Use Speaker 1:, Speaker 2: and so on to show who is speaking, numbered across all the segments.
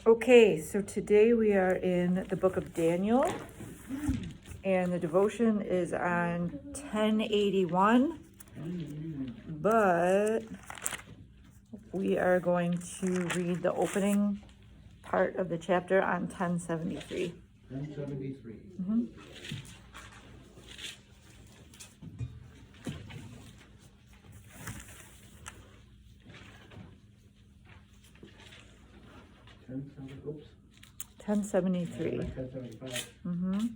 Speaker 1: Okay, so today we are in the book of Daniel, and the devotion is on 1081, but we are going to read the opening part of the chapter on 1073.
Speaker 2: 1073.
Speaker 1: Mm-hmm.
Speaker 2: Oops.
Speaker 1: 1073.
Speaker 2: 1075.
Speaker 1: Mm-hmm.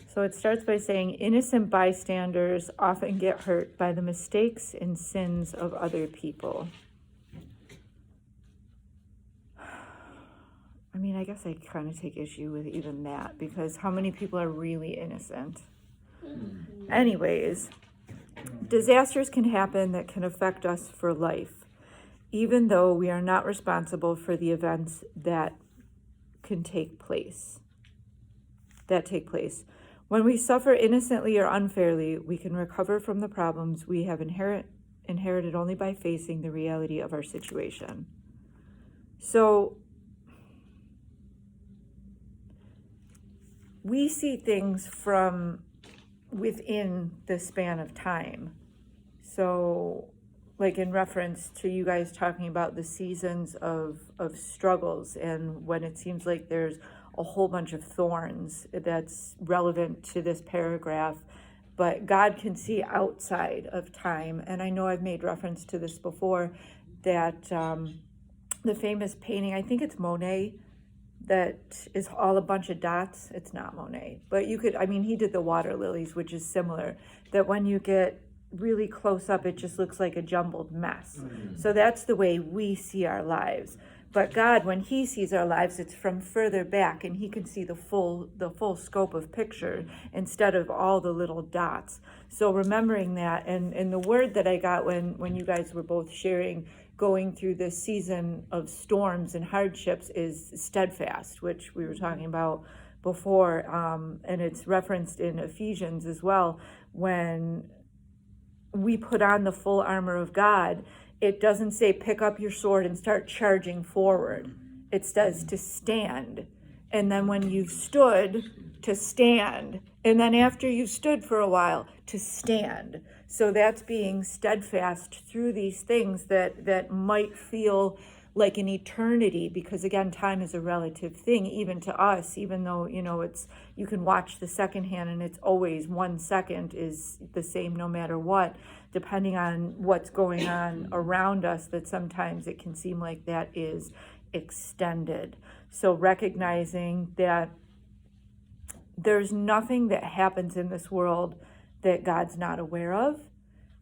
Speaker 1: So it starts by saying, innocent bystanders often get hurt by the mistakes and sins of other people. I mean, I guess I kind of take issue with even that, because how many people are really innocent? Anyways, disasters can happen that can affect us for life, even though we are not responsible for the events that take place. When we suffer innocently or unfairly, we can recover from the problems we have inherited only by facing the reality of our situation. So we see things from within the span of time. So, like in reference to you guys talking about the seasons of struggles, and when it seems like there's a whole bunch of thorns, that's relevant to this paragraph, but God can see outside of time. And I know I've made reference to this before, that the famous painting, I think it's Monet, that is all a bunch of dots. It's not Monet, but he did the water lilies, which is similar, that when you get really close up, it just looks like a jumbled mess. So that's the way we see our lives. But God, when he sees our lives, it's from further back, and he can see the full scope of picture instead of all the little dots. So remembering that, and the word that I got when you guys were both sharing going through this season of storms and hardships is steadfast, which we were talking about before, and it's referenced in Ephesians as well. When we put on the full armor of God, it doesn't say pick up your sword and start charging forward. It says to stand. And then when you've stood, to stand. And then after you've stood for a while, to stand. So that's being steadfast through these things that might feel like an eternity, because again, time is a relative thing, even to us, even though, you can watch the second hand and it's always 1 second is the same no matter what, depending on what's going on around us, that sometimes it can seem like that is extended. So recognizing that there's nothing that happens in this world that God's not aware of.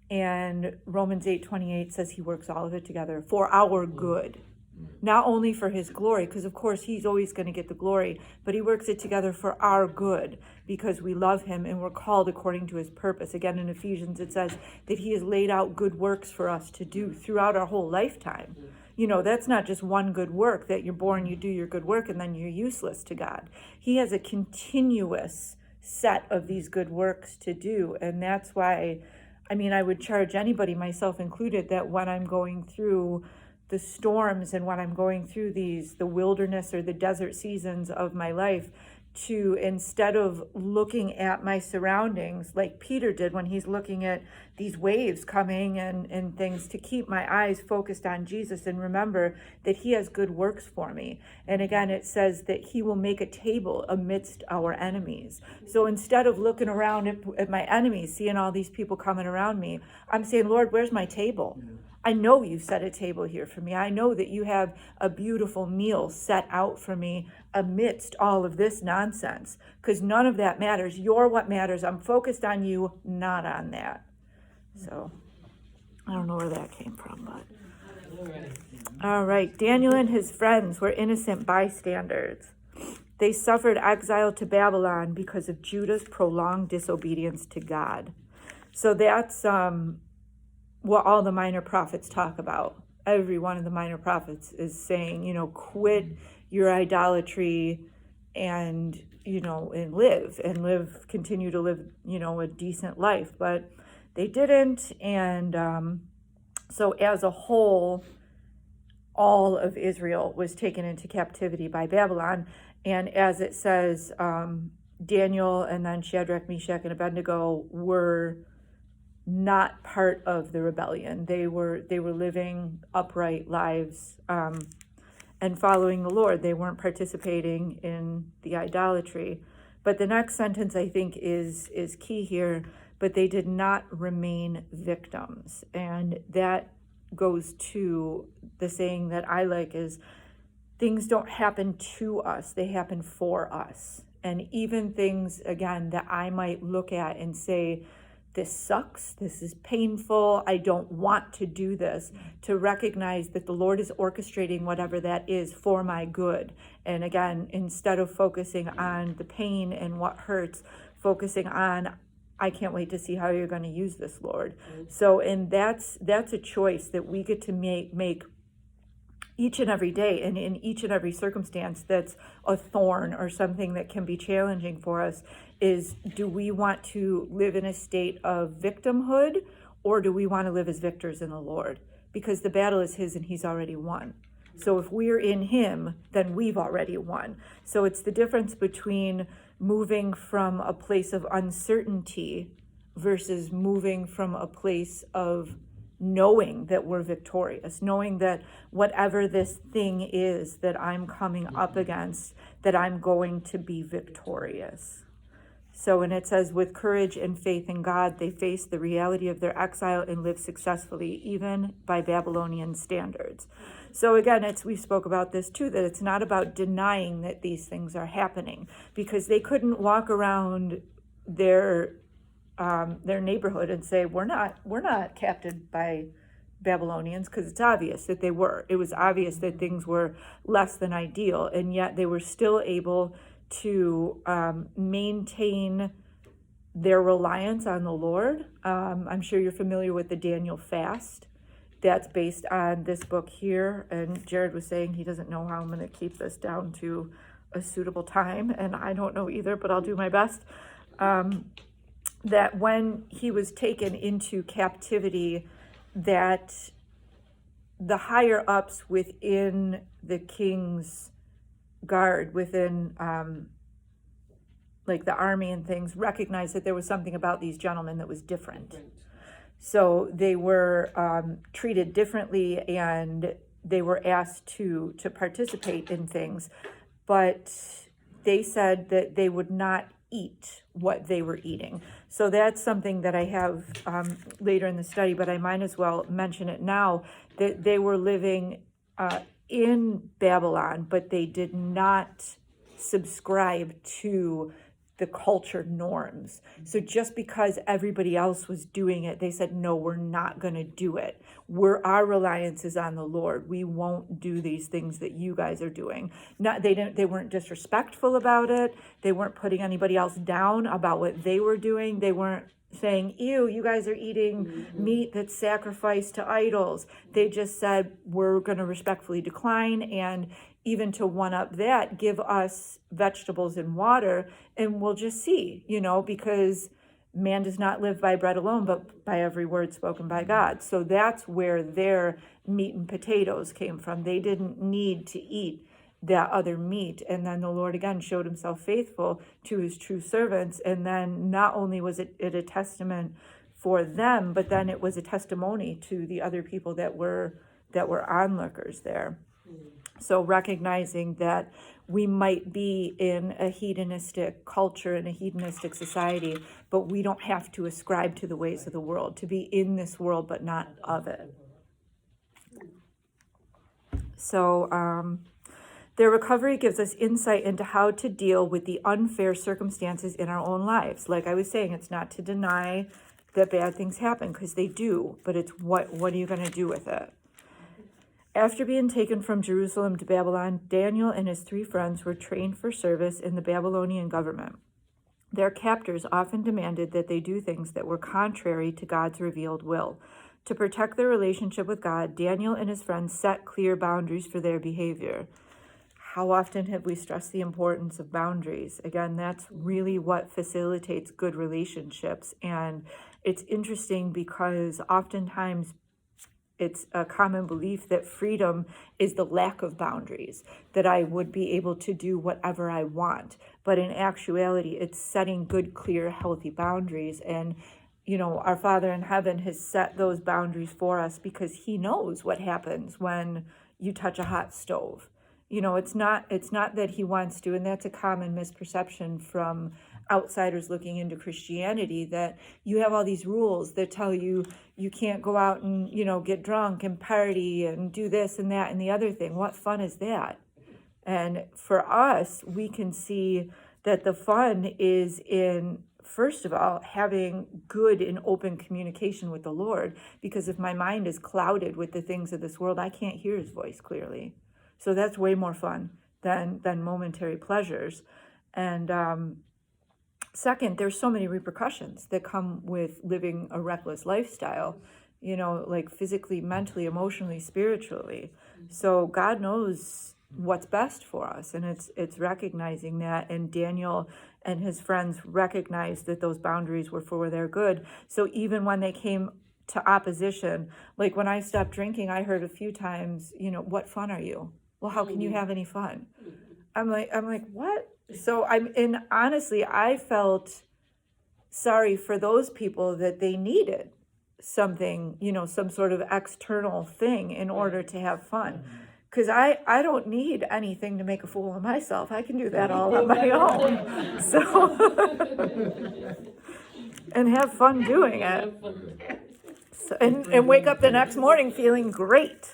Speaker 1: And Romans 8:28 says he works all of it together for our good, not only for his glory, because of course he's always going to get the glory, but he works it together for our good because we love him and we're called according to his purpose. Again, in Ephesians, it says that he has laid out good works for us to do throughout our whole lifetime. That's not just one good work that you're born, you do your good work, and then you're useless to God. He has a continuous set of these good works to do. And that's why, I would charge anybody, myself included, that when I'm going through the storms and when I'm going through the wilderness or the desert seasons of my life, to, instead of looking at my surroundings like Peter did when he's looking at these waves coming and things, to keep my eyes focused on Jesus and remember that he has good works for me. And again, it says that he will make a table amidst our enemies. So instead of looking around at my enemies, seeing all these people coming around me, I'm saying, Lord, where's my table? I know you set a table here for me. I know that you have a beautiful meal set out for me amidst all of this nonsense, because none of that matters. You're what matters. I'm focused on you, not on that. So I don't know where that came from, but all right. Daniel and his friends were innocent bystanders. They suffered exile to Babylon because of Judah's prolonged disobedience to God. So that's what all the minor prophets talk about. Every one of the minor prophets is saying, quit your idolatry and continue to live, a decent life. But they didn't. And so as a whole, all of Israel was taken into captivity by Babylon. And as it says, Daniel and then Shadrach, Meshach, and Abednego were not part of the rebellion. They were living upright lives and following the Lord. They weren't participating in the idolatry. But the next sentence, I think, is key here. But they did not remain victims. And that goes to the saying that I like is, things don't happen to us, they happen for us. And even things, again, that I might look at and say, this sucks, this is painful, I don't want to do this, to recognize that the Lord is orchestrating whatever that is for my good. And again, instead of focusing on the pain and what hurts, focusing on, I can't wait to see how you're going to use this, Lord. So, and that's a choice that we get to make each and every day, and in each and every circumstance that's a thorn or something that can be challenging for us, is, do we want to live in a state of victimhood, or do we want to live as victors in the Lord? Because the battle is his and he's already won. So if we're in him, then we've already won. So it's the difference between moving from a place of uncertainty versus moving from a place of knowing that we're victorious, knowing that whatever this thing is that I'm coming up against, that I'm going to be victorious. So, and it says, with courage and faith in God, they faced the reality of their exile and lived successfully, even by Babylonian standards. So again, we spoke about this too, that it's not about denying that these things are happening, because they couldn't walk around their neighborhood and say, we're not captured by Babylonians, because it's obvious that they were. It was obvious that things were less than ideal, and yet they were still able to maintain their reliance on the Lord. I'm sure you're familiar with the Daniel fast. That's based on this book here, and Jared was saying he doesn't know how I'm going to keep this down to a suitable time, and I don't know either, but I'll do my best. That when he was taken into captivity, that the higher ups within the king's guard, within like the army and things, recognized that there was something about these gentlemen that was different. So they were treated differently, and they were asked to participate in things, but they said that they would not eat what they were eating. So that's something that I have later in the study, but I might as well mention it now, that they were living in Babylon, but they did not subscribe to the culture norms. So just because everybody else was doing it, they said, no, we're not going to do it. Our reliance is on the Lord. We won't do these things that you guys are doing. They weren't disrespectful about it. They weren't putting anybody else down about what they were doing. They weren't saying, ew, you guys are eating meat that's sacrificed to idols. They just said, we're going to respectfully decline, and even to one up that, give us vegetables and water, and we'll just see, because man does not live by bread alone, but by every word spoken by God. So that's where their meat and potatoes came from. They didn't need to eat that other meat. And then the Lord again showed himself faithful to his true servants. And then not only was it a testament for them, but then it was a testimony to the other people that were onlookers there. So recognizing that we might be in a hedonistic culture, in a hedonistic society, but we don't have to ascribe to the ways of the world, to be in this world but not of it. So their recovery gives us insight into how to deal with the unfair circumstances in our own lives. Like I was saying, it's not to deny that bad things happen, because they do, but it's what are you going to do with it? After being taken from Jerusalem to Babylon, Daniel and his 3 friends were trained for service in the Babylonian government. Their captors often demanded that they do things that were contrary to God's revealed will. To protect their relationship with God, Daniel and his friends set clear boundaries for their behavior. How often have we stressed the importance of boundaries? Again, that's really what facilitates good relationships. And it's interesting because oftentimes it's a common belief that freedom is the lack of boundaries, that I would be able to do whatever I want. But in actuality, it's setting good, clear, healthy boundaries. And, our Father in heaven has set those boundaries for us because he knows what happens when you touch a hot stove. It's not that he wants to, and that's a common misperception from outsiders looking into Christianity, that you have all these rules that tell you you can't go out and, get drunk and party and do this and that and the other thing. What fun is that? And for us, we can see that the fun is in, first of all, having good and open communication with the Lord, because if my mind is clouded with the things of this world, I can't hear his voice clearly. So that's way more fun than momentary pleasures. And second, there's so many repercussions that come with living a reckless lifestyle, like physically, mentally, emotionally, spiritually. So God knows what's best for us, and it's recognizing that. And Daniel and his friends recognized that those boundaries were for their good. So even when they came to opposition, like when I stopped drinking, I heard a few times, what fun are you? Well, how can you have any fun? I'm like, what? So honestly, I felt sorry for those people that they needed something, some sort of external thing in order to have fun. Because I don't need anything to make a fool of myself. I can do that all on my own. So, and have fun doing it. So, and wake up the next morning feeling great.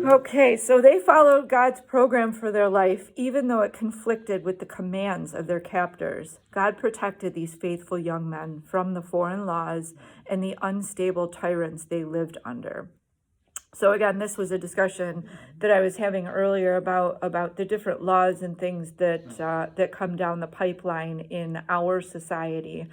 Speaker 1: Okay, so they followed God's program for their life, even though it conflicted with the commands of their captors. God protected these faithful young men from the foreign laws and the unstable tyrants they lived under. So again, this was a discussion that I was having earlier about the different laws and things that come down the pipeline in our society.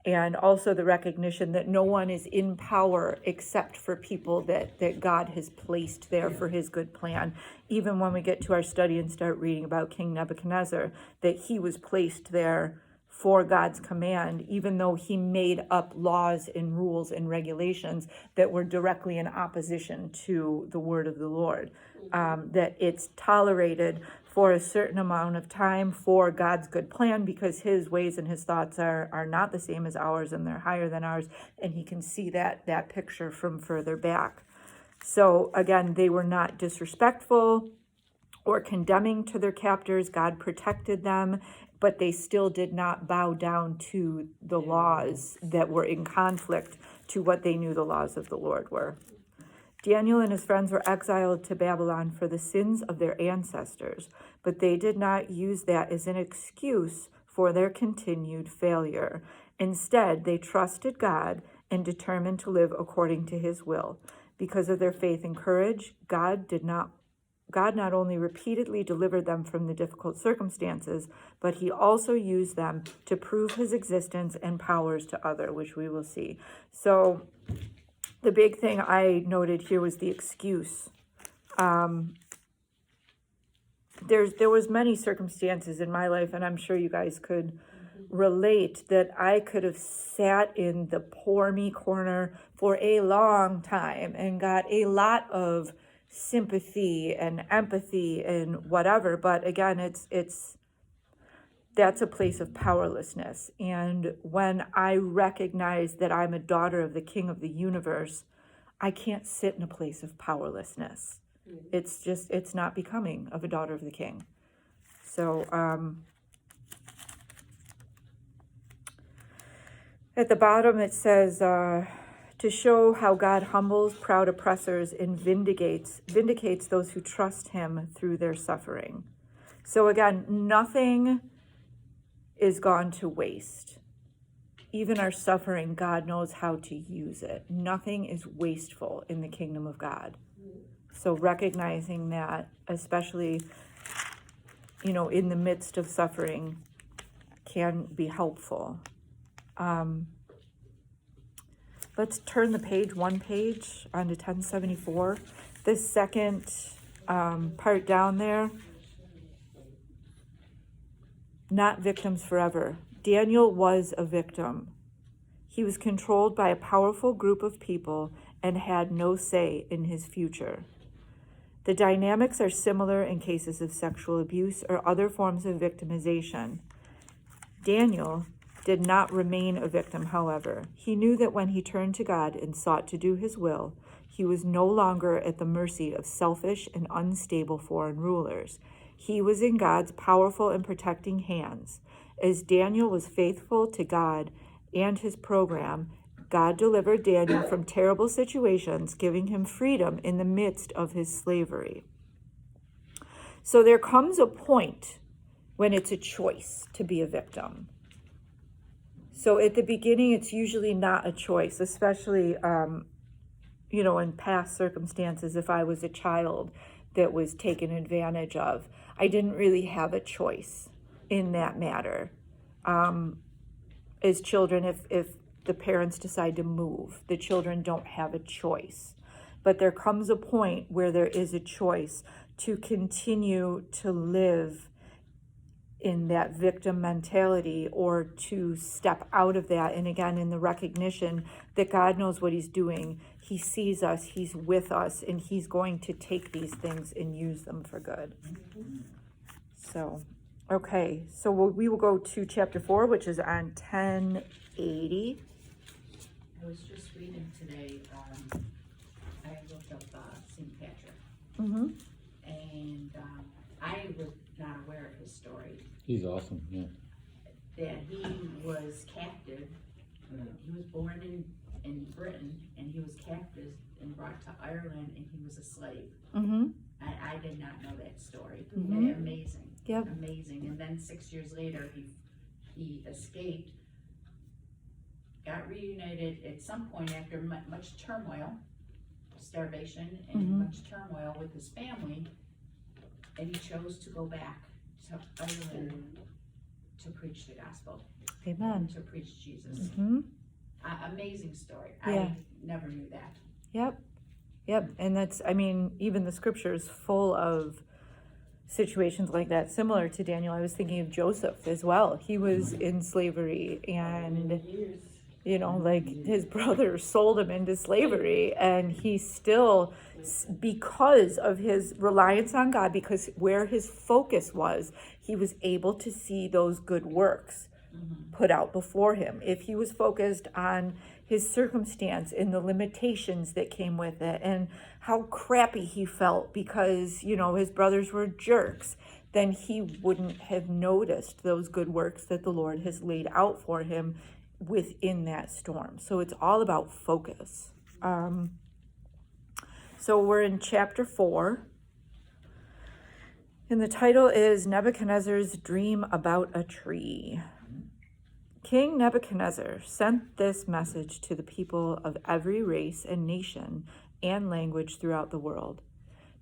Speaker 1: And also the recognition that no one is in power except for people that God has placed there for his good plan. Even when we get to our study and start reading about King Nebuchadnezzar, that he was placed there for God's command, even though he made up laws and rules and regulations that were directly in opposition to the word of the Lord. That it's tolerated for a certain amount of time for God's good plan, because his ways and his thoughts are not the same as ours, and they're higher than ours, and he can see that picture from further back. So again, they were not disrespectful or condemning to their captors. God protected them, but they still did not bow down to the laws that were in conflict to what they knew the laws of the Lord were. Daniel and his friends were exiled to Babylon for the sins of their ancestors, but they did not use that as an excuse for their continued failure. Instead, they trusted God and determined to live according to his will. Because of their faith and courage, God not only repeatedly delivered them from the difficult circumstances, but he also used them to prove his existence and powers to others, which we will see. So the big thing I noted here was the excuse. There was many circumstances in my life, and I'm sure you guys could relate, that I could have sat in the poor me corner for a long time and got a lot of sympathy and empathy and whatever. But again, that's a place of powerlessness. And when I recognize that I'm a daughter of the King of the universe, I can't sit in a place of powerlessness. It's not becoming of a daughter of the King. So at the bottom it says, to show how God humbles proud oppressors and vindicates those who trust him through their suffering. So again, nothing is gone to waste. Even our suffering, God knows how to use it. Nothing is wasteful in the kingdom of God. So recognizing that, especially, in the midst of suffering, can be helpful. Let's turn one page onto 1074. This second part down there, not victims forever. Daniel was a victim. He was controlled by a powerful group of people and had no say in his future. The dynamics are similar in cases of sexual abuse or other forms of victimization. Daniel did not remain a victim, however. He knew that when he turned to God and sought to do his will, he was no longer at the mercy of selfish and unstable foreign rulers. He was in God's powerful and protecting hands. As Daniel was faithful to God and his program, God delivered Daniel from terrible situations, giving him freedom in the midst of his slavery. So there comes a point when it's a choice to be a victim. So at the beginning, it's usually not a choice, especially, in past circumstances. If I was a child that was taken advantage of, I didn't really have a choice in that matter. As children, if the parents decide to move, the children don't have a choice. But there comes a point where there is a choice to continue to live in that victim mentality or to step out of that. And again, in the recognition that God knows what he's doing. He sees us, he's with us, and he's going to take these things and use them for good. So, okay, so we will go to chapter 4, which is on 1080.
Speaker 3: I was just reading today, I looked up St. Patrick,
Speaker 1: Mm-hmm.
Speaker 3: and I was not aware of his story,
Speaker 4: He's awesome, yeah.
Speaker 3: that he was captive. He was born in Britain, and he was captive and brought to Ireland, and he was a slave.
Speaker 1: Mm-hmm.
Speaker 3: I did not know that story.
Speaker 1: Mhm.
Speaker 3: Amazing.
Speaker 1: Yep.
Speaker 3: Amazing. And then 6 years later, he escaped, got reunited at some point after much turmoil, starvation, and
Speaker 1: Mhm.
Speaker 3: much turmoil with his family, and he chose to go back to Ireland to preach the gospel,
Speaker 1: Amen.
Speaker 3: to preach Jesus.
Speaker 1: Mm-hmm.
Speaker 3: Amazing story.
Speaker 1: Yeah.
Speaker 3: I never knew that.
Speaker 1: Yep. And that's, even the scripture is full of situations like that, similar to Daniel. I was thinking of Joseph as well. He was in slavery, and his brother sold him into slavery, and he still, because of his reliance on God, because where his focus was, he was able to see those good works put out before him. If he was focused on his circumstance and the limitations that came with it and how crappy he felt because, his brothers were jerks, then he wouldn't have noticed those good works that the Lord has laid out for him within that storm. So it's all about focus. So we're in chapter 4. And the title is Nebuchadnezzar's Dream About a Tree. King Nebuchadnezzar sent this message to the people of every race and nation and language throughout the world.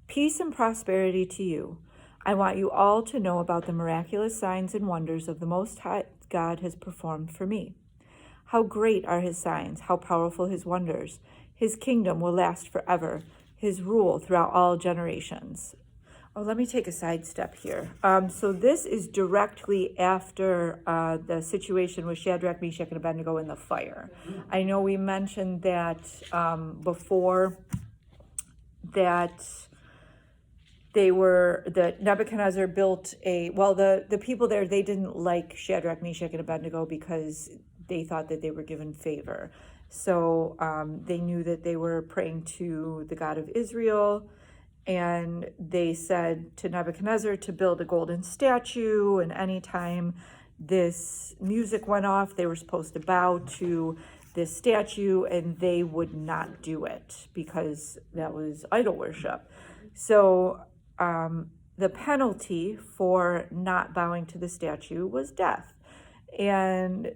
Speaker 1: Peace and prosperity to you. I want you all to know about the miraculous signs and wonders of the Most High God has performed for me. How great are his signs, how powerful his wonders. His kingdom will last forever, his rule throughout all generations. Oh, let me take a sidestep here. So this is directly after the situation with Shadrach, Meshach, and Abednego in the fire. I know we mentioned that before, that Nebuchadnezzar built the people there, they didn't like Shadrach, Meshach, and Abednego because they thought that they were given favor. So they knew that they were praying to the God of Israel, and they said to Nebuchadnezzar to build a golden statue, and anytime this music went off, they were supposed to bow to this statue, and they would not do it because that was idol worship. So the penalty for not bowing to the statue was death. And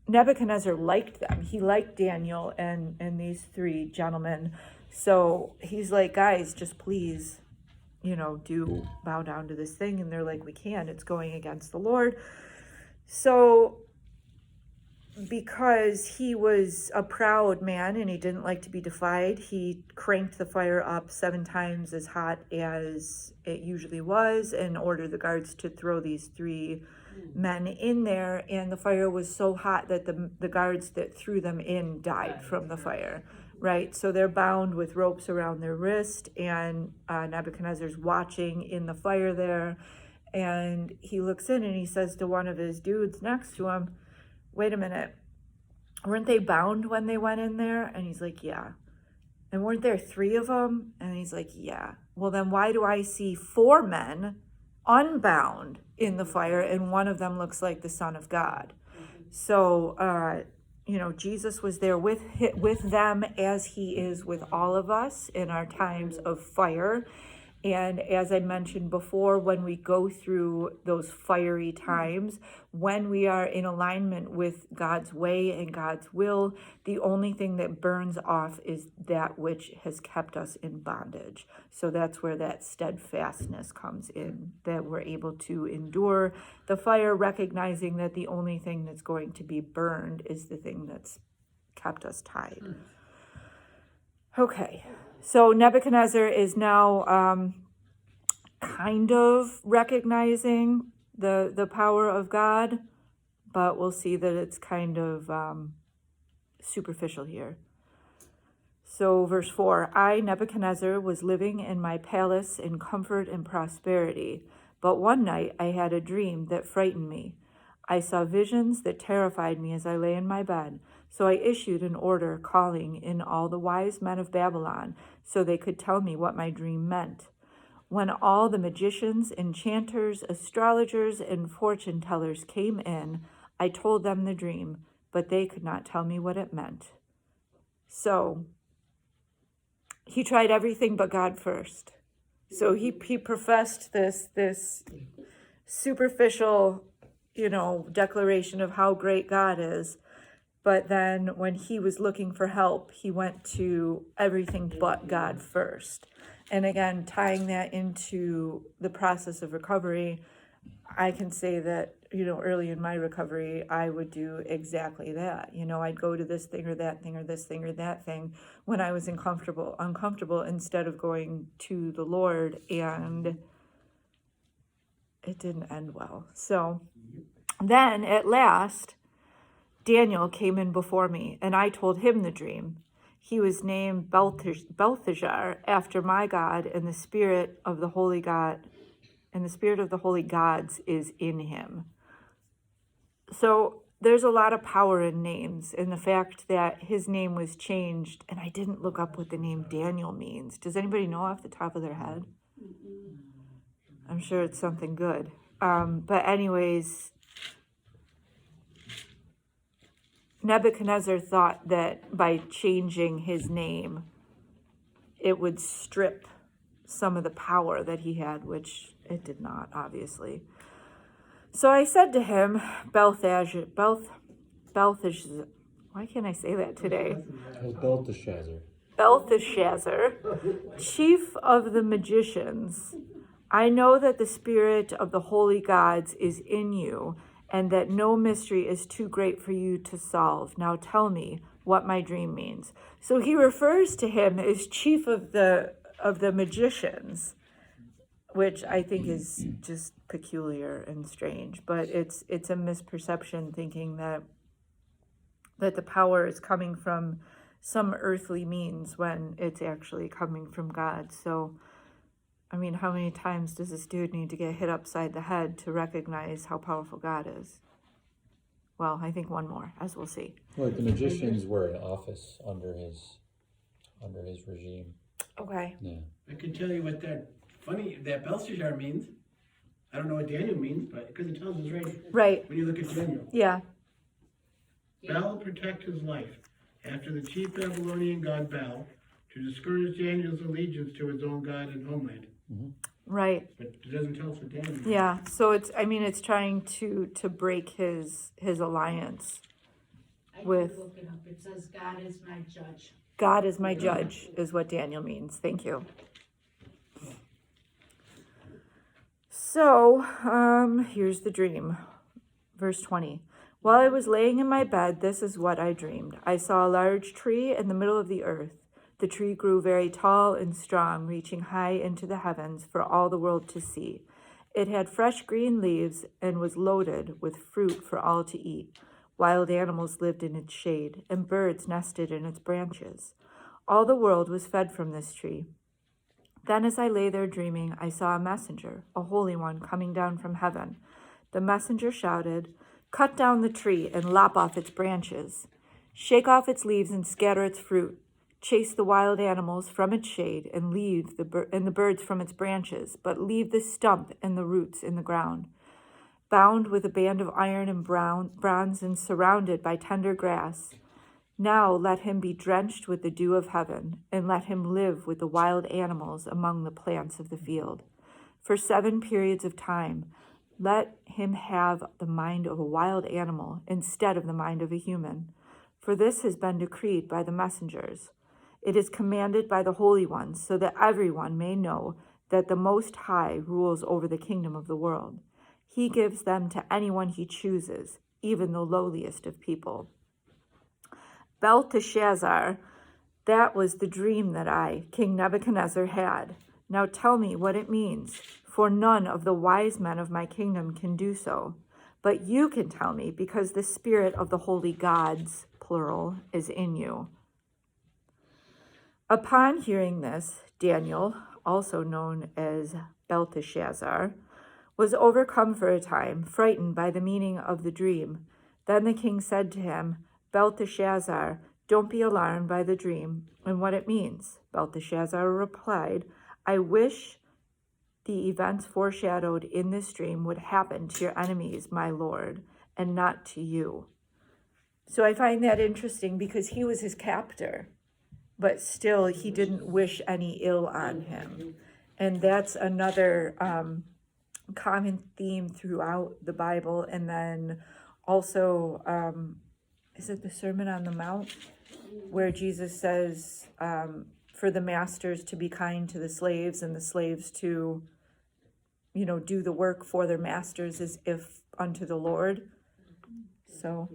Speaker 1: Nebuchadnezzar liked them. He liked Daniel and these three gentlemen. So he's like, guys, just please, do bow down to this thing. And they're like, we can't. It's going against the Lord. So because he was a proud man and he didn't like to be defied, he cranked the fire up 7 times as hot as it usually was and ordered the guards to throw these 3 men in there. And the fire was so hot that the guards that threw them in died from the fire. right? So they're bound with ropes around their wrist, and Nebuchadnezzar's watching in the fire there. And he looks in and he says to one of his dudes next to him, wait a minute, weren't they bound when they went in there? And he's like, yeah. And weren't there 3 of them? And he's like, yeah. Well, then why do I see 4 men unbound in the fire, and one of them looks like the Son of God? So, Jesus was there with them as he is with all of us in our times of fire. And as I mentioned before, when we go through those fiery times, when we are in alignment with God's way and God's will, the only thing that burns off is that which has kept us in bondage. So that's where that steadfastness comes in, that we're able to endure the fire, recognizing that the only thing that's going to be burned is the thing that's kept us tied. Okay. So Nebuchadnezzar is now kind of recognizing the power of God, but we'll see that it's kind of superficial here. So verse 4, I, Nebuchadnezzar, was living in my palace in comfort and prosperity, but one night I had a dream that frightened me. I saw visions that terrified me as I lay in my bed. So I issued an order calling in all the wise men of Babylon so they could tell me what my dream meant. When all the magicians, enchanters, astrologers, and fortune tellers came in, I told them the dream, but they could not tell me what it meant. So he tried everything but God first. So he professed this superficial, declaration of how great God is. But then when he was looking for help, he went to everything but God first. And again, tying that into the process of recovery, I can say that, early in my recovery, I would do exactly that. I'd go to this thing or that thing or this thing or that thing when I was uncomfortable instead of going to the Lord, and it didn't end well. So then at last, Daniel came in before me, and I told him the dream. He was named Belteshazzar after my God, and the spirit of the holy God, and the spirit of the holy gods is in him. So there's a lot of power in names, and the fact that his name was changed, and I didn't look up what the name Daniel means. Does anybody know off the top of their head? I'm sure it's something good. But anyways, Nebuchadnezzar thought that by changing his name, it would strip some of the power that he had, which it did not, obviously. So I said to him, Belteshazzar, why can't I say that today? Belteshazzar, chief of the magicians, I know that the spirit of the holy gods is in you, and that no mystery is too great for you to solve. Now tell me what my dream means. So he refers to him as chief of the magicians, which I think is just peculiar and strange. But it's a misperception, thinking that the power is coming from some earthly means when it's actually coming from God. So, I mean, how many times does this dude need to get hit upside the head to recognize how powerful God is? Well, I think one more, as we'll see.
Speaker 4: Like the magicians were in office under his regime.
Speaker 1: Okay.
Speaker 4: Yeah.
Speaker 2: I can tell you what that Belshazzar means. I don't know what Daniel means, but because it tells us
Speaker 1: Right.
Speaker 2: when you look at Daniel.
Speaker 1: Yeah.
Speaker 2: Bel protect his life after the chief Babylonian god Bel to discourage Daniel's allegiance to his own God and homeland.
Speaker 4: Mm-hmm.
Speaker 1: Right.
Speaker 2: But it doesn't tell us what Daniel means.
Speaker 1: Yeah. So it's trying to break his alliance with.
Speaker 3: Look it up. It says God is my judge.
Speaker 1: God is my judge is what Daniel means. Thank you. So, here's the dream. Verse 20. While I was laying in my bed, this is what I dreamed. I saw a large tree in the middle of the earth. The tree grew very tall and strong, reaching high into the heavens for all the world to see. It had fresh green leaves and was loaded with fruit for all to eat. Wild animals lived in its shade, and birds nested in its branches. All the world was fed from this tree. Then as I lay there dreaming, I saw a messenger, a holy one, coming down from heaven. The messenger shouted, "Cut down the tree and lop off its branches. Shake off its leaves and scatter its fruit. Chase the wild animals from its shade and leave the birds from its branches, but leave the stump and the roots in the ground. Bound with a band of iron and bronze and surrounded by tender grass. Now let him be drenched with the dew of heaven, and let him live with the wild animals among the plants of the field. For 7 periods of time, let him have the mind of a wild animal instead of the mind of a human. For this has been decreed by the messengers. It is commanded by the holy ones, so that everyone may know that the Most High rules over the kingdom of the world. He gives them to anyone he chooses, even the lowliest of people." Belteshazzar, that was the dream that I, King Nebuchadnezzar, had. Now tell me what it means, for none of the wise men of my kingdom can do so. But you can tell me, because the spirit of the holy gods, plural, is in you. Upon hearing this, Daniel, also known as Belteshazzar, was overcome for a time, frightened by the meaning of the dream. Then the king said to him, "Belteshazzar, don't be alarmed by the dream and what it means." Belteshazzar replied, "I wish the events foreshadowed in this dream would happen to your enemies, my lord, and not to you." So I find that interesting because he was his captor, but still he didn't wish any ill on him. And that's another common theme throughout the Bible. And then also, is it the Sermon on the Mount, where Jesus says for the masters to be kind to the slaves and the slaves to, do the work for their masters as if unto the Lord. So,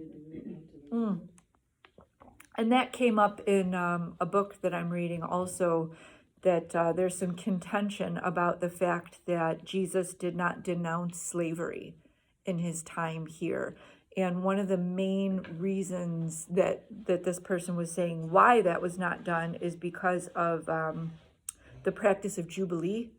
Speaker 1: and that came up in a book that I'm reading also, that there's some contention about the fact that Jesus did not denounce slavery in his time here. And one of the main reasons that this person was saying why that was not done is because of the practice of Jubilee,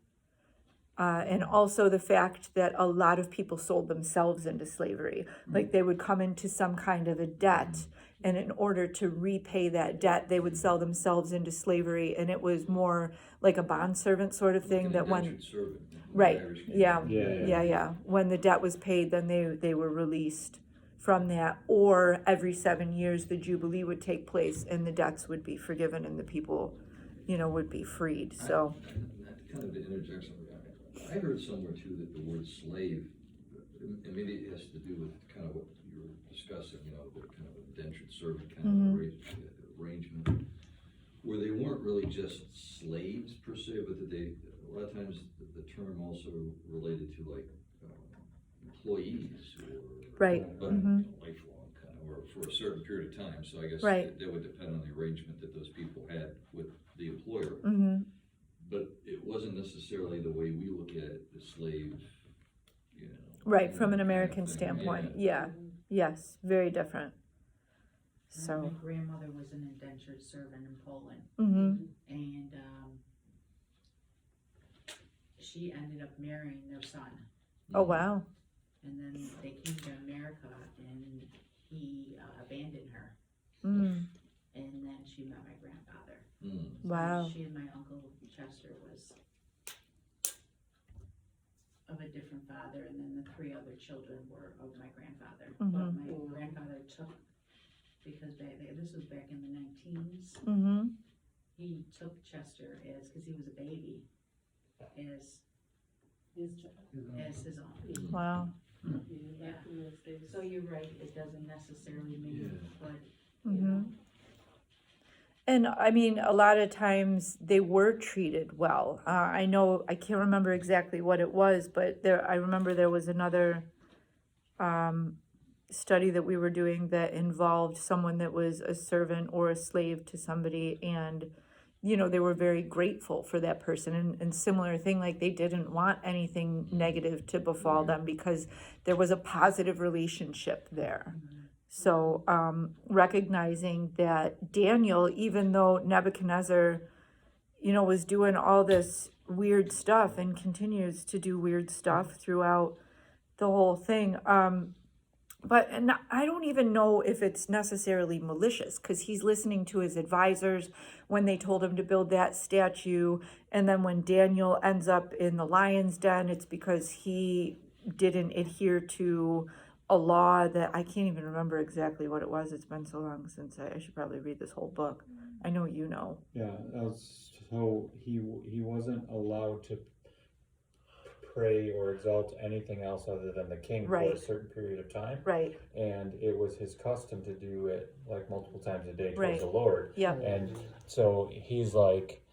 Speaker 1: and also the fact that a lot of people sold themselves into slavery. Like they would come into some kind of a debt, and in order to repay that debt, they would sell themselves into slavery, and it was more like a bondservant sort of thing. That when right, yeah, when the debt was paid, then they were released from that. Or every 7 years, the Jubilee would take place, and the debts would be forgiven, and the people, would be freed. So,
Speaker 5: kind of to interject something. I heard somewhere too that the word slave, and maybe it has to do with kind of what you were discussing, the kind of indentured servant kind of arrangement, where they weren't really just slaves per se, but that they, a lot of times the term also related to like employees or
Speaker 1: right.
Speaker 5: Lifelong kind of, or for a certain period of time. So I guess that would depend on the arrangement that those people had with the employer. But it wasn't necessarily the way we look at it, the slave,
Speaker 1: right, from an American standpoint. Yeah. Yes, very different. So
Speaker 3: my grandmother was an indentured servant in Poland, and she ended up marrying their son.
Speaker 1: Oh wow.
Speaker 3: And then they came to America, and he abandoned her. And then she met my grandfather.
Speaker 1: Wow.
Speaker 3: So she and my uncle Chester was of a different father, and then the 3 other children were of my grandfather. But my grandfather took, because this was back in the 19s, he took Chester because he was a baby, as his own.
Speaker 1: Wow.
Speaker 3: Yeah. So you're right, it doesn't necessarily mean, but
Speaker 1: And I mean, a lot of times they were treated well. I know, I can't remember exactly what it was, but I remember there was another study that we were doing that involved someone that was a servant or a slave to somebody, and they were very grateful for that person, and similar thing, like they didn't want anything negative to befall them because there was a positive relationship there. So recognizing that Daniel, even though Nebuchadnezzar, was doing all this weird stuff and continues to do weird stuff throughout the whole thing. And I don't even know if it's necessarily malicious, because he's listening to his advisors when they told him to build that statue. And then when Daniel ends up in the lion's den, it's because he didn't adhere to a law that I can't even remember exactly what it was. It's been so long since I should probably read this whole book. I know you know.
Speaker 6: Yeah, so he wasn't allowed to pray or exalt anything else other than the king for
Speaker 1: Right.
Speaker 6: a certain period of time.
Speaker 1: Right.
Speaker 6: And it was his custom to do it like multiple times a day towards
Speaker 1: Right.
Speaker 6: the Lord.
Speaker 1: Yeah.
Speaker 6: And so he's like,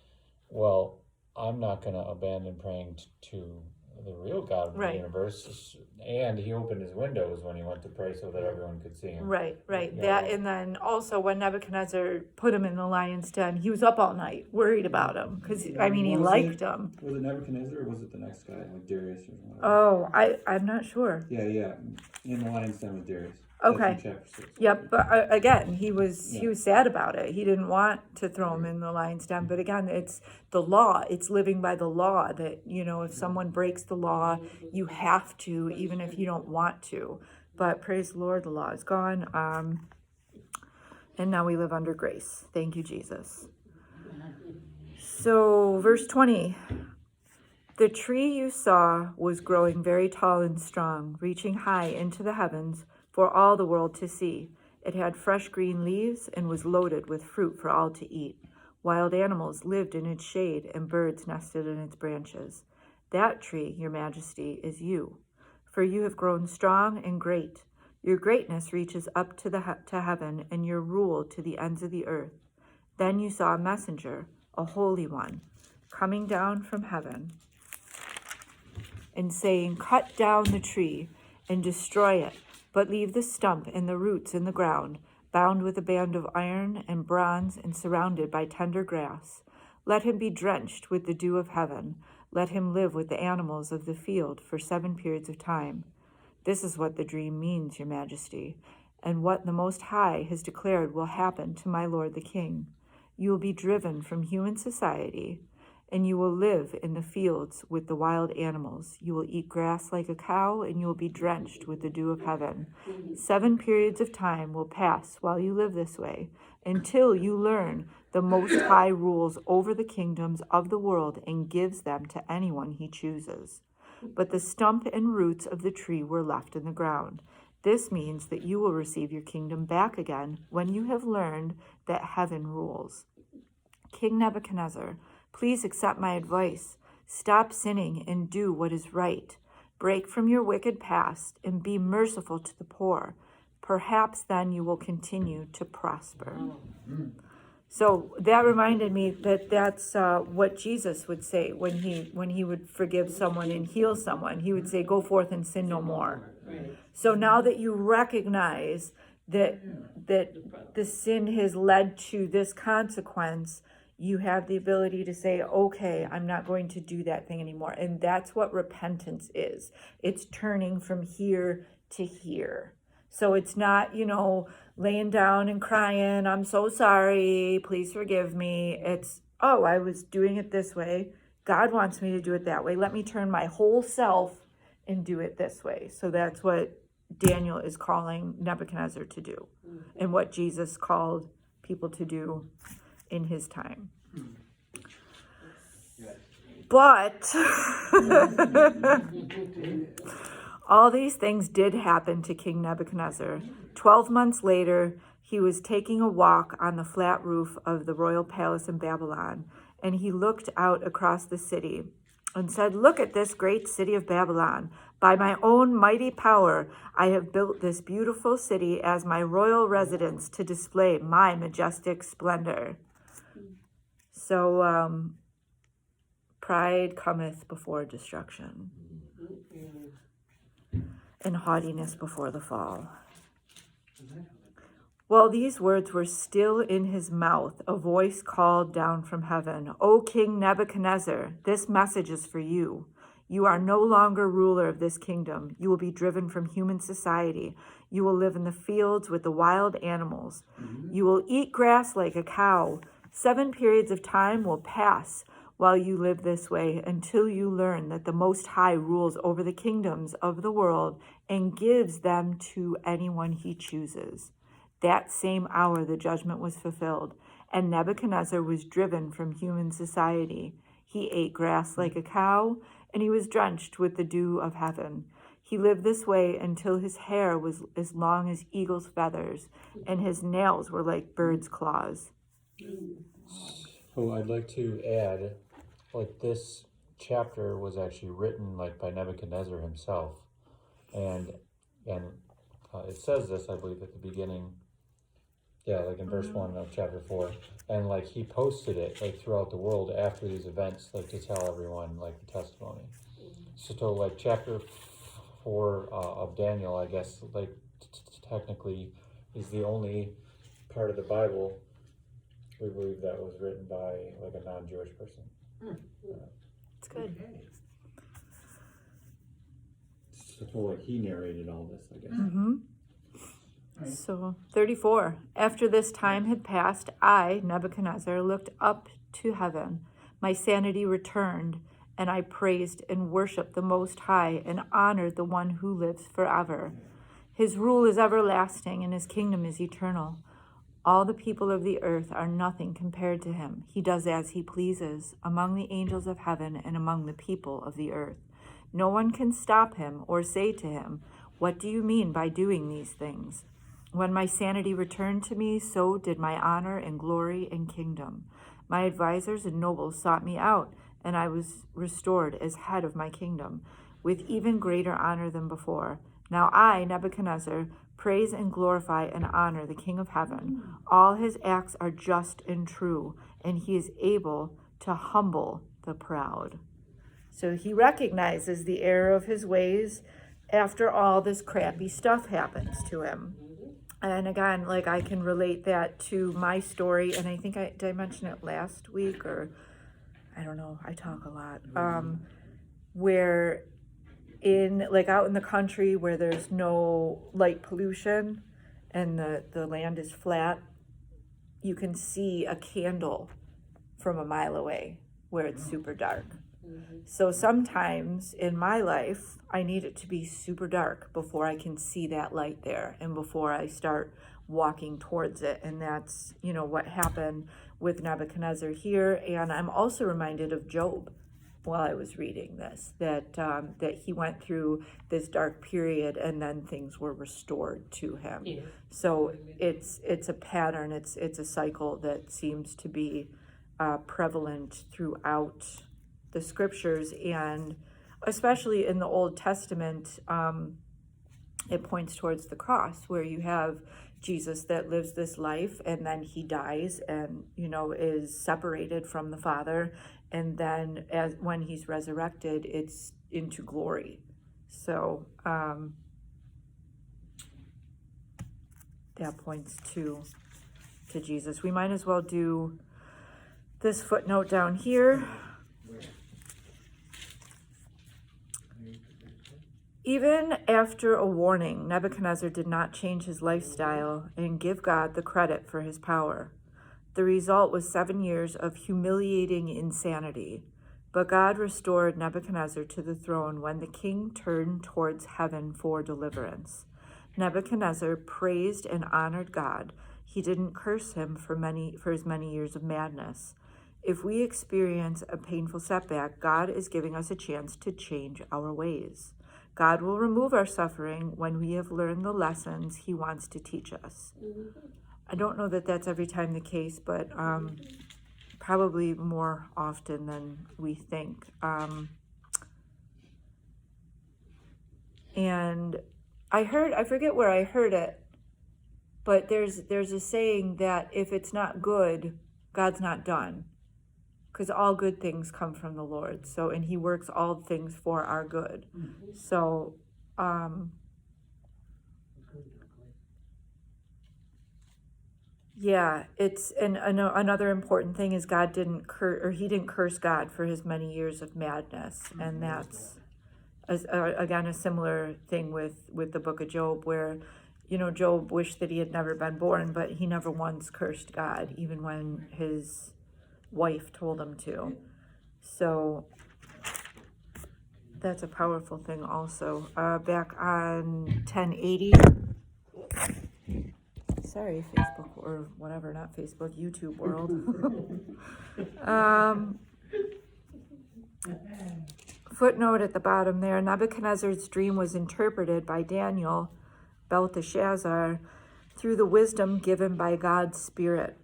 Speaker 6: well, I'm not going to abandon praying to the real God of the
Speaker 1: Right.
Speaker 6: universe. And he opened his windows when he went to pray so that everyone could see him.
Speaker 1: Right.
Speaker 6: Yeah.
Speaker 1: That, and then also when Nebuchadnezzar put him in the lion's den, he was up all night worried about him, because he
Speaker 6: Was
Speaker 1: liked him.
Speaker 6: Was it Nebuchadnezzar or was it the next guy, like Darius or something?
Speaker 1: Oh, I'm not sure.
Speaker 6: Yeah. In the lion's den with Darius.
Speaker 1: Okay.
Speaker 6: That's in chapter 6.
Speaker 1: Yep, but again, he was
Speaker 6: Yeah.
Speaker 1: sad about it. He didn't want to throw him in the lion's den. But again, it's the law. It's living by the law that, if someone breaks the law, you have to, even if you don't want to. But praise the Lord, the law is gone. And now we live under grace. Thank you, Jesus. So, verse 20. The tree you saw was growing very tall and strong, reaching high into the heavens for all the world to see. It had fresh green leaves and was loaded with fruit for all to eat. Wild animals lived in its shade, and birds nested in its branches. That tree, your majesty, is you, for you have grown strong and great. Your greatness reaches up to heaven, and your rule to the ends of the earth. Then you saw a messenger, a holy one, coming down from heaven, and saying, "Cut down the tree and destroy it, but leave the stump and the roots in the ground, bound with a band of iron and bronze and surrounded by tender grass. Let him be drenched with the dew of heaven. Let him live with the animals of the field for 7 periods of time." This is what the dream means, your majesty, and what the Most High has declared will happen to my lord the king. You will be driven from human society, and you will live in the fields with the wild animals. You will eat grass like a cow, and you will be drenched with the dew of heaven. 7 periods of time will pass while you live this way, until you learn the Most High rules over the kingdoms of the world and gives them to anyone he chooses. But the stump and roots of the tree were left in the ground. This means that you will receive your kingdom back again when you have learned that heaven rules. King Nebuchadnezzar, please accept my advice. Stop sinning and do what is right. Break from your wicked past and be merciful to the poor. Perhaps then you will continue to prosper. So that reminded me that that's what Jesus would say when he would forgive someone and heal someone. He would say, "Go forth and sin no more." So now that you recognize that the sin has led to this consequence, you have the ability to say, okay, I'm not going to do that thing anymore. And that's what repentance is. It's turning from here to here. So it's not, laying down and crying, "I'm so sorry, please forgive me." It's, oh, I was doing it this way. God wants me to do it that way. Let me turn my whole self and do it this way. So that's what Daniel is calling Nebuchadnezzar to do, and what Jesus called people to do in his time. But all these things did happen to King Nebuchadnezzar. 12 months later, he was taking a walk on the flat roof of the royal palace in Babylon, and he looked out across the city and said, "Look at this great city of Babylon. By my own mighty power, I have built this beautiful city as my royal residence to display my majestic splendor." So, pride cometh before destruction, and haughtiness before the fall. While these words were still in his mouth, a voice called down from heaven, "O King Nebuchadnezzar, this message is for you. You are no longer ruler of this kingdom. You will be driven from human society. You will live in the fields with the wild animals. You will eat grass like a cow. 7 periods of time will pass while you live this way until you learn that the Most High rules over the kingdoms of the world and gives them to anyone he chooses. That same hour the judgment was fulfilled, and Nebuchadnezzar was driven from human society. He ate grass like a cow, and he was drenched with the dew of heaven. He lived this way until his hair was as long as eagle's feathers, and his nails were like bird's claws.
Speaker 4: So I'd like to add, like, this chapter was actually written like by Nebuchadnezzar himself, and it says this, I believe, at the beginning. Yeah, like in verse 1 of chapter 4, and like he posted it like throughout the world after these events, like to tell everyone like the testimony. So like chapter 4 of Daniel, I guess, like technically is the only part of the Bible we believe that was written by like a non-Jewish person.
Speaker 1: It's good.
Speaker 6: So like he narrated all this, I guess.
Speaker 1: Mm-hmm. So 34. After this time had passed, I, Nebuchadnezzar, looked up to heaven. My sanity returned, and I praised and worshiped the Most High and honored the one who lives forever. His rule is everlasting, and his kingdom is eternal. All the people of the earth are nothing compared to him. He does as he pleases among the angels of heaven and among the people of the earth. No one can stop him or say to him, "What do you mean by doing these things?" When my sanity returned to me, so did my honor and glory and kingdom. My advisors and nobles sought me out, and I was restored as head of my kingdom, with even greater honor than before. Now I, Nebuchadnezzar, praise and glorify and honor the King of heaven. All his acts are just and true, and he is able to humble the proud. So he recognizes the error of his ways after all this crappy stuff happens to him. And again, like I can relate that to my story, and I think did I mention it last week, or I don't know, I talk a lot, where in like out in the country where there's no light pollution and the land is flat, you can see a candle from a mile away where it's super dark. So sometimes in my life, I need it to be super dark before I can see that light there and before I start walking towards it. And that's, what happened with Nebuchadnezzar here. And I'm also reminded of Job while I was reading this, that he went through this dark period and then things were restored to him. Yeah. So it's a pattern, it's a cycle that seems to be prevalent throughout the scriptures, and especially in the Old Testament, it points towards the cross, where you have Jesus that lives this life and then he dies and is separated from the Father, and then when he's resurrected, it's into glory. So that points to Jesus. We might as well do this footnote down here. Even after a warning, Nebuchadnezzar did not change his lifestyle and give God the credit for his power. The result was 7 years of humiliating insanity. But God restored Nebuchadnezzar to the throne when the king turned towards heaven for deliverance. Nebuchadnezzar praised and honored God. He didn't curse him for his many years of madness. If we experience a painful setback, God is giving us a chance to change our ways. God will remove our suffering when we have learned the lessons he wants to teach us. I don't know that that's every time the case, but probably more often than we think. And I forget where I heard it, but there's a saying that if it's not good, God's not done. Because all good things come from the Lord. So, and he works all things for our good. Mm-hmm. So, Yeah, it's and another important thing is God didn't he didn't curse God for his many years of madness, and that's again a similar thing with the book of Job, where Job wished that he had never been born, but he never once cursed God, even when his wife told him to. So that's a powerful thing also. Back on 1080. Sorry, Facebook or whatever, not Facebook, YouTube world. Footnote at the bottom there, Nebuchadnezzar's dream was interpreted by Daniel, Belteshazzar, through the wisdom given by God's Spirit.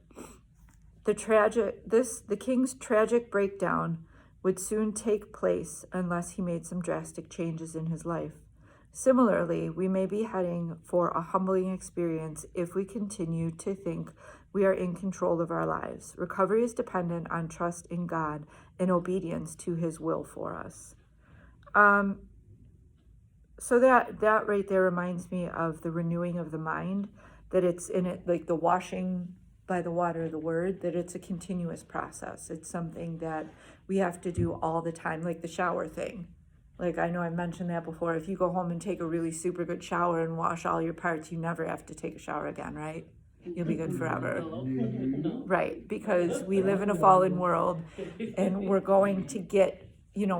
Speaker 1: The king's tragic breakdown would soon take place unless he made some drastic changes in his life. Similarly, we may be heading for a humbling experience if we continue to think we are in control of our lives. Recovery is dependent on trust in God and obedience to his will for us. So that right there reminds me of the renewing of the mind, that it's in it like the washing by the water of the word, that it's a continuous process. It's something that we have to do all the time, like the shower thing. Like, I know I mentioned that before. If you go home and take a really super good shower and wash all your parts, you never have to take a shower again, right? You'll be good forever. Right, because we live in a fallen world and we're going to get,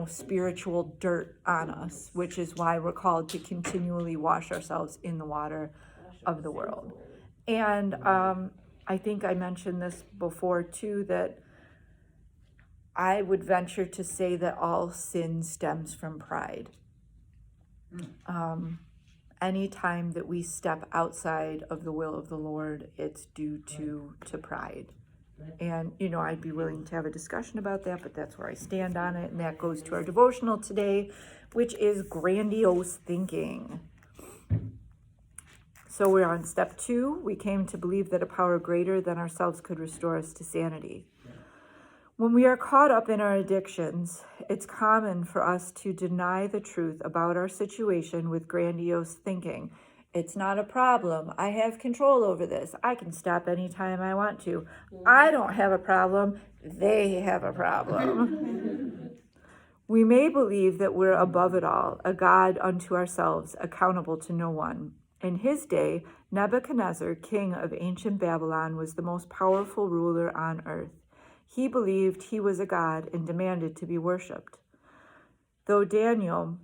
Speaker 1: spiritual dirt on us, which is why we're called to continually wash ourselves in the water of the world. And I think I mentioned this before too, that I would venture to say that all sin stems from pride. Anytime that we step outside of the will of the Lord, it's due to pride. And, I'd be willing to have a discussion about that, but that's where I stand on it. And that goes to our devotional today, which is grandiose thinking. So we're on step 2. We came to believe that a power greater than ourselves could restore us to sanity. When we are caught up in our addictions, it's common for us to deny the truth about our situation with grandiose thinking. It's not a problem. I have control over this. I can stop anytime I want to. I don't have a problem. They have a problem. We may believe that we're above it all, a God unto ourselves, accountable to no one. In his day, Nebuchadnezzar, king of ancient Babylon, was the most powerful ruler on earth. He believed he was a god and demanded to be worshipped. Through Daniel,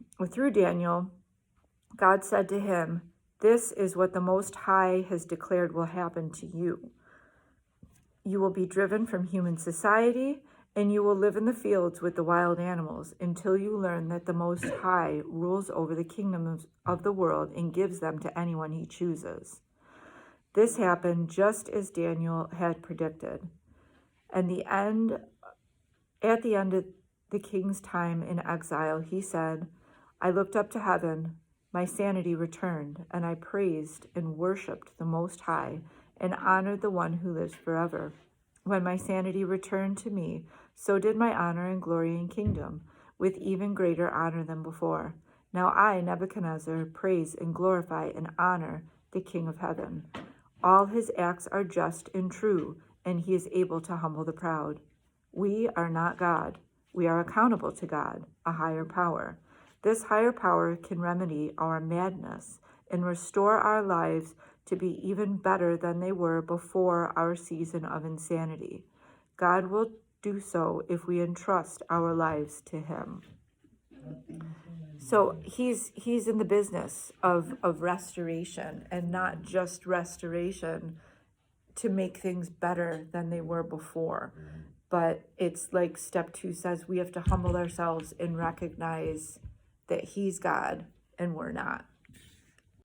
Speaker 1: God said to him, "This is what the Most High has declared will happen to you. You will be driven from human society, and you will live in the fields with the wild animals until you learn that the Most High rules over the kingdoms of the world and gives them to anyone he chooses." This happened just as Daniel had predicted. At the end of the king's time in exile, he said, "I looked up to heaven, my sanity returned, and I praised and worshipped the Most High and honored the one who lives forever. When my sanity returned to me, so did my honor and glory and kingdom, with even greater honor than before. Now I, Nebuchadnezzar, praise and glorify and honor the King of heaven. All his acts are just and true, and he is able to humble the proud. We are not God. We are accountable to God, a higher power. This higher power can remedy our madness and restore our lives to be even better than they were before our season of insanity. God will do so if we entrust our lives to him." So he's in the business of restoration, and not just restoration to make things better than they were before. But it's like step 2 says, we have to humble ourselves and recognize that he's God and we're not.